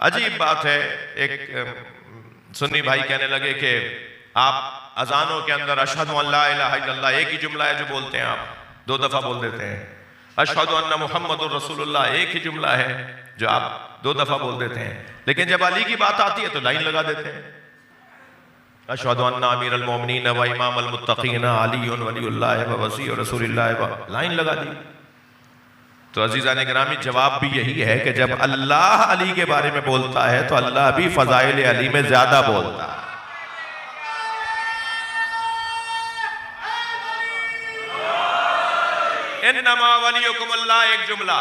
अजीब बात है, एक सुन्नी भाई कहने लगे कि आप अजानों के अंदर अशहदु अन ला इलाहा इल्लल्लाह एक ही जुमला है जो बोलते हैं, आप 2 दफा बोल देते हैं। अशहदु अन्ना मुहम्मदुर रसूलुल्लाह एक ही जुमला है जो आप 2 दफा बोल देते हैं, लेकिन जब अली की बात आती है तो लाइन लगा देते हैं। अशहदु अन्ना अमीरुल मोमिनीन व इमामुल मुत्तकीन अलीयुन वलियुल्लाह व वसीयु रसूलिल्लाह व लाइन लगा दी। तो अजीज़ान गिरामी जवाब भी यही है कि जब अल्लाह अली के बारे में बोलता है तो अल्लाह भी फज़ाइल अली में ज्यादा बोलता है। इन्नमा वलियुकुमुल्लाह एक जुमला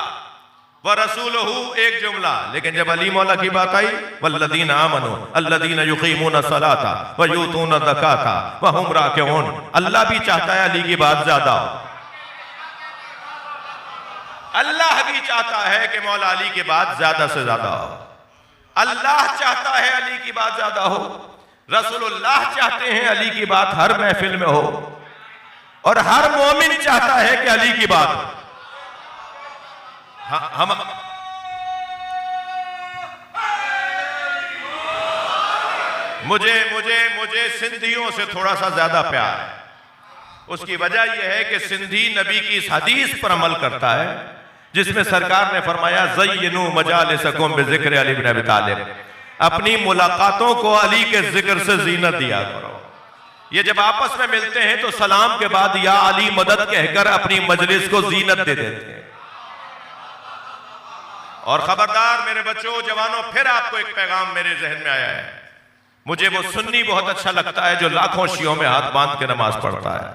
व रसूलुहु एक जुमला, लेकिन जब अली मौला की बात आई वल्लदीना आमनू अल्लदीना युकीमूना सलाता व यूतूना ज़काता व हुम राकिऊन, अल्लाह भी चाहता है अली की बात ज्यादा हो। अल्लाह भी चाहता है कि मौला अली की बात ज्यादा से ज्यादा हो। अल्लाह चाहता है अली की बात ज्यादा हो, रसूलुल्लाह चाहते हैं अली की बात हर महफिल में हो, और हर मोमिन चाहता है कि अली की बात हो। हम मुझे मुझे मुझे सिंधियों से थोड़ा सा ज्यादा प्यार है। उसकी वजह यह है कि सिंधी नबी की इस हदीस पर अमल करता है जिसमें सरकार ने फरमाया ज़य्यिनू मजालिसकुम बिज़िक्र अली इब्न अबी तालिब, अपनी मुलाकातों को अली के जिक्र से जीनत दिया करो। ये जब आपस में मिलते हैं तो सलाम के बाद या अली मदद कहकर अपनी मजलिस को जीनत दे देते हैं। और खबरदार मेरे बच्चों जवानों, फिर आपको एक पैगाम मेरे जहन में आया है। मुझे वो सुन्नी बहुत अच्छा लगता है जो लाखों शियों में हाथ बांध के नमाज पढ़ता है।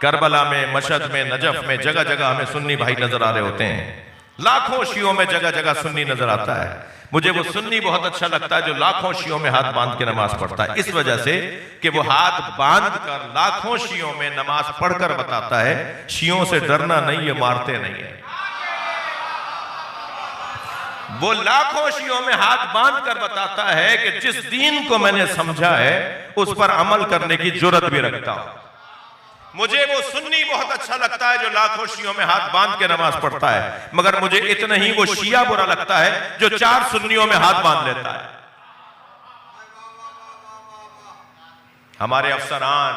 करबला में, मशहद में, नजफ में जगह जगह हमें सुन्नी भाई नजर आ रहे होते हैं। लाखों शियों में जगह जगह सुन्नी नजर आता है। मुझे वो सुन्नी बहुत अच्छा लगता है जो लाखों शियों में हाथ बांध के नमाज पढ़ता है, इस वजह से कि वो हाथ बांध कर लाखों शियों में नमाज पढ़कर बताता है शियों से डरना नहीं, ये मारते नहीं है। वो लाखों शियों में हाथ बांध कर बताता है कि जिस दीन को मैंने समझा है उस पर अमल करने की जुर्रत भी रखता हूं। मुझे वो सुन्नी बहुत अच्छा लगता है जो लाखों शियों में हाथ बांध के नमाज पढ़ता है, मगर मुझे इतना ही वो शिया बुरा लगता है जो 4 सुन्नियों में हाथ बांध लेता है। हमारे अफसरान,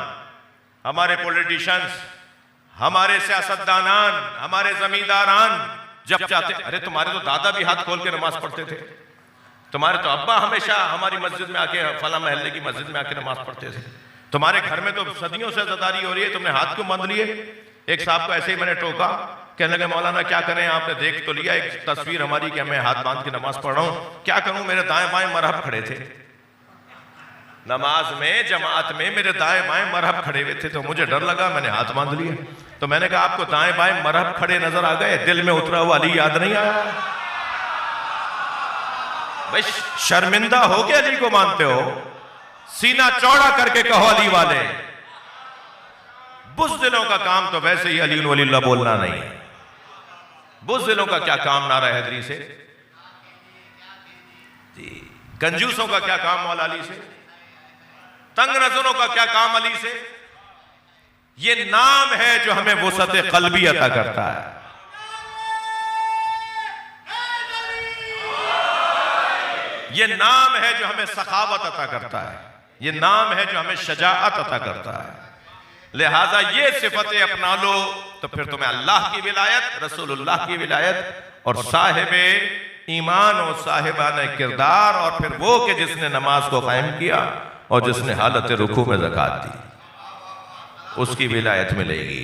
हमारे पॉलिटिशियंस, हमारे सियासतदानान, हमारे जमींदारान जब चाहते, अरे तुम्हारे तो दादा भी हाथ खोल के नमाज पढ़ते थे, तुम्हारे तो अब्बा हमेशा हमारी मस्जिद में आके, फला महल्ले की मस्जिद में आके नमाज पढ़ते थे, तुम्हारे घर में तो सदियों से अज़ादारी हो रही है, तुमने हाथ क्यों बांध लिए। एक साहब को ऐसे ही मैंने टोका, कहने लगे मौलाना क्या करें, आपने देख तो लिया एक तस्वीर हमारी कि मैं हाथ बांध के नमाज पढ़ रहा हूं, क्या करूं, मेरे दाएं बाएं मरहब खड़े थे नमाज में, जमात में मेरे दाएं बाएं मरहब खड़े हुए थे, तो मुझे डर लगा, मैंने हाथ बांध लिया। तो मैंने कहा आपको दाएं बाएं मरहब खड़े नजर आ गए, दिल में उतरा हुआ अली याद नहीं आया? भाई शर्मिंदा हो के अली को मानते हो, सीना चौड़ा करके कहो अली वाले। बुज़दिलों का काम तो वैसे ही अली वलील्लाह बोलना नहीं है। बुज़दिलों का क्या काम नारा हैदरी से जी, कंजूसों का क्या काम मौला अली से, तंग नजरों का क्या काम अली से। ये नाम है जो हमें वुसअत क़ल्बी अता करता है। ये नाम है जो हमें सखावत अता करता है। ये नाम है जो हमें शजाअत अता करता है। लिहाजा ये सिफतें अपना लो तो फिर तुम्हें अल्लाह की विलायत, रसूलुल्लाह की विलायत और साहिबे ईमान और साहिबाने किरदार, और फिर वो कि जिसने नमाज को कायम किया और जिसने हालत रुकू में ज़कात दी, उसकी विलायत मिलेगी।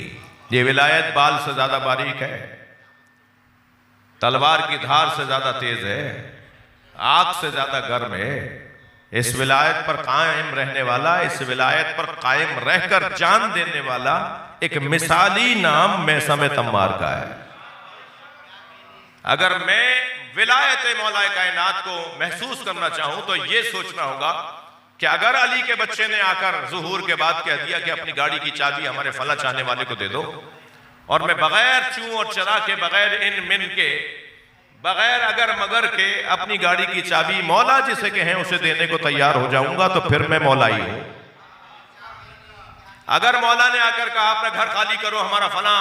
ये विलायत बाल से ज्यादा बारीक है, तलवार की धार से ज्यादा तेज है, आग से ज्यादा गर्म है। इस विलायत पर कायम रहने वाला, इस विलायत पर कायम रहकर जान देने वाला एक मिसाली नाम मैसम तम्मार का है। अगर मैं विलायत मौला कायनात को महसूस करना चाहूं तो ये सोचना होगा कि अगर अली के बच्चे ने आकर ज़ुहूर के बाद कह दिया कि अपनी गाड़ी की चाबी हमारे फला चाहने वाले को दे दो, और मैं बगैर चूं और चरा के, बगैर इन मिन के, बगैर अगर मगर के अपनी गाड़ी की चाबी मौला जिसे कहें उसे देने को तैयार हो जाऊंगा, तो फिर मैं मौला ही हूं। अगर मौला ने आकर कहा अपना घर खाली करो, हमारा फला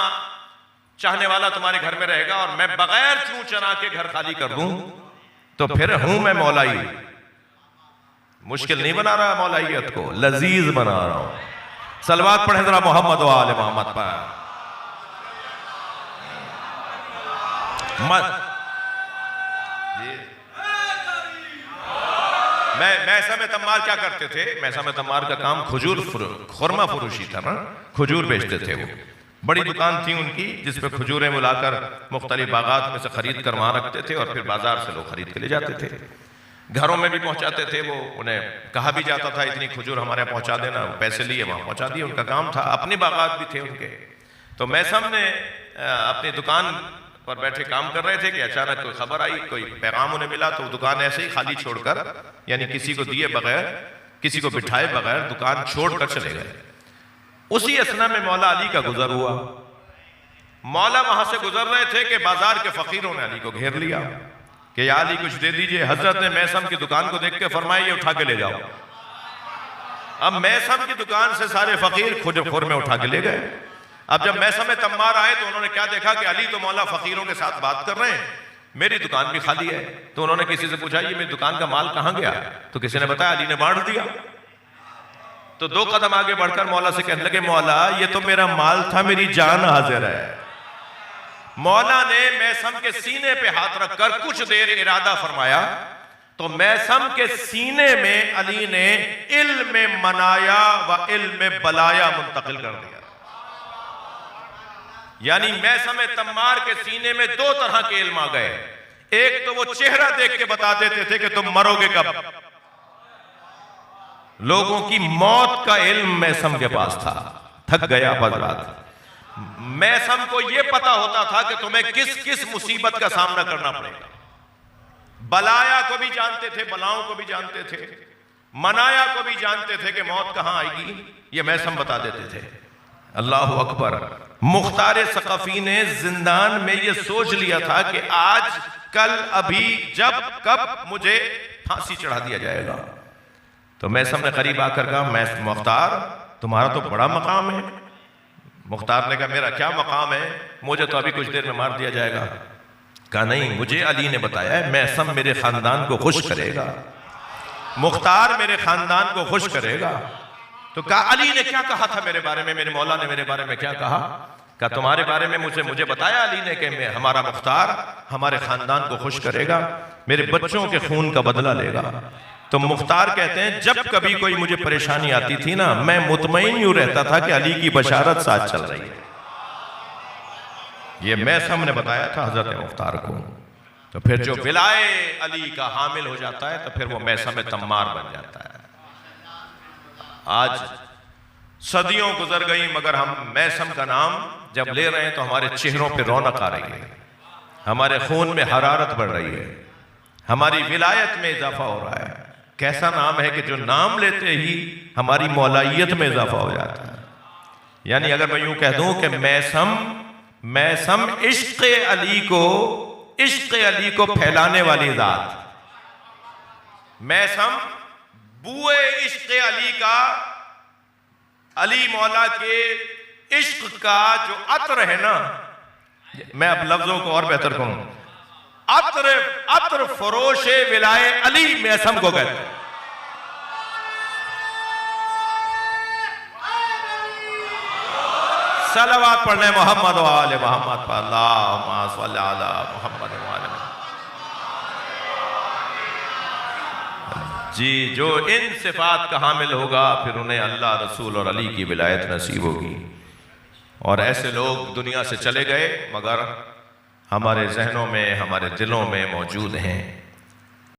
चाहने वाला तुम्हारे घर में रहेगा, और मैं बगैर चूं चरा के घर खाली कर दूं, तो फिर हूं मैं मौलाई। मुश्किल नहीं बना रहा मौलाइयत को, लजीज बना रहा हूं। सलवात पढ़े जरा मोहम्मद व आले मोहम्मद पर। मैसा में तम्मार क्या करते थे? मैसा में तम्मार का काम खुरमा फरोशी था ना, खजूर बेचते थे वो। बड़ी दुकान थी उनकी जिसपे खजूरें बुलाकर मुख्तलिफ बागात में से खरीद कर वहां रखते थे और फिर बाजार से लोग खरीद के ले जाते थे। घरों में भी पहुंचाते थे वो। उन्हें कहा भी जाता था इतनी खजूर हमारे यहाँ पहुंचा देना, पैसे लिए वहां पहुंचा दिए, उनका काम था। अपनी बागात भी थे उनके। तो मैसम ने अपनी दुकान पर बैठे काम कर रहे थे कि अचानक कोई खबर आई, कोई पैगाम उन्हें मिला। तो दुकान ऐसे ही खाली छोड़कर, यानी किसी को दिए बगैर, किसी को बिठाए बगैर दुकान छोड़कर चले गए। उसी असना में मौला अली का गुजर हुआ। मौला वहां से गुजर रहे थे कि बाजार के फकीरों ने अली को घेर लिया कि या अली कुछ दे दीजिए। हजरत ने मैसम की दुकान को देख के फरमाया ये उठा के ले जाओ। अब मैसम की दुकान से सारे फकीर खुर में उठा के ले गए। अब जब मैसम में तम्मार आए तो उन्होंने क्या देखा कि अली तो मौला फकीरों के साथ बात कर रहे हैं, मेरी दुकान भी खाली है। तो उन्होंने किसी से पूछा ये मेरी दुकान का माल कहां गया? तो किसी ने बताया अली ने बांट दिया। तो 2 कदम आगे बढ़कर मौला से कहने लगे मौला ये तो मेरा माल था, मेरी जान हाजिर है। मौला ने मैसम के सीने पे हाथ रखकर कुछ देर इरादा फरमाया तो मैसम के सीने में अली ने इल्म मनाया व इल्म बलाया मुंतकिल कर दिया। यानी मैसम तम्मार के सीने में 2 तरह के इल्म आ गए। एक तो वो चेहरा देख के बता देते थे कि तुम मरोगे कब। लोगों की मौत का इल्म मैसम के पास था। थक गया बदरात। मैसम को यह पता होता था कि तुम्हें किस किस मुसीबत का सामना करना पड़ेगा। बलाया को भी जानते थे, बलाओं को भी जानते थे, मनाया को भी जानते थे कि मौत कहां आएगी। ये मैसम बता देते थे। अल्लाह अकबर। मुख्तार सक़फ़ी ने जिंदान में यह सोच लिया था कि आज कल अभी जब कब मुझे फांसी चढ़ा दिया जाएगा। तो मैसम ने करीब आकर कहा मुख्तार तुम्हारा तो बड़ा मकाम है। मुख्तार ने कहा मेरा क्या मकाम है, मुझे तो अभी कुछ देर में मार दिया जाएगा। कहा नहीं, मुझे अली ने बताया है मैसम मेरे खानदान को खुश करेगा, मुख्तार मेरे खानदान को खुश करेगा। तो कहा अली ने क्या कहा था मेरे बारे में, मेरे मौला ने मेरे बारे में क्या कहा? कहा तुम्हारे बारे में मुझे बताया अली ने कि मैं हमारा मुख्तार हमारे खानदान को खुश करेगा, मेरे बच्चों के खून का बदला लेगा। तो मुख्तार कहते हैं जब कभी कोई मुझे परेशानी आती थी ना, मैं मुतमईन यूं रहता था कि अली की बशारत साथ चल रही है। ये मैसम ने बताया था हजरत मुख्तार को। तो फिर जो विलाए अली का हामिल हो जाता है तो फिर वो मैसम तम्मार बन जाता है। आज सदियों गुजर गई मगर हम मैसम का नाम जब ले रहे हैं तो हमारे चेहरों पे रौनक आ रही है, हमारे खून में हरारत बढ़ रही है, हमारी विलायत में इजाफा हो रहा है। कैसा नाम है कि जो नाम लेते ही हमारी मौलाइयत में इजाफा हो जाता है। यानी अगर मैं यूं कह दूं कि मैसम इश्क़ अली को फैलाने वाली जात, मैसम बुए इश्क़ अली का, अली मौला के इश्क का जो अत्र है ना, मैं अब लफ्जों को और बेहतर कहूं, अत्र फरोश विलाए अली मैसम को कहते हैं। सलावत पढ़ने मोहम्मद व आले मोहम्मद पर। अल्लाहुम्मा सल्ली अला मोहम्मद व आले जी। जो इन सिफात का हामिल होगा फिर उन्हें अल्लाह रसूल और अली की विलायत नसीब होगी। और ऐसे लोग दुनिया से चले गए मगर हमारे जहनों में, हमारे दिलों में मौजूद हैं।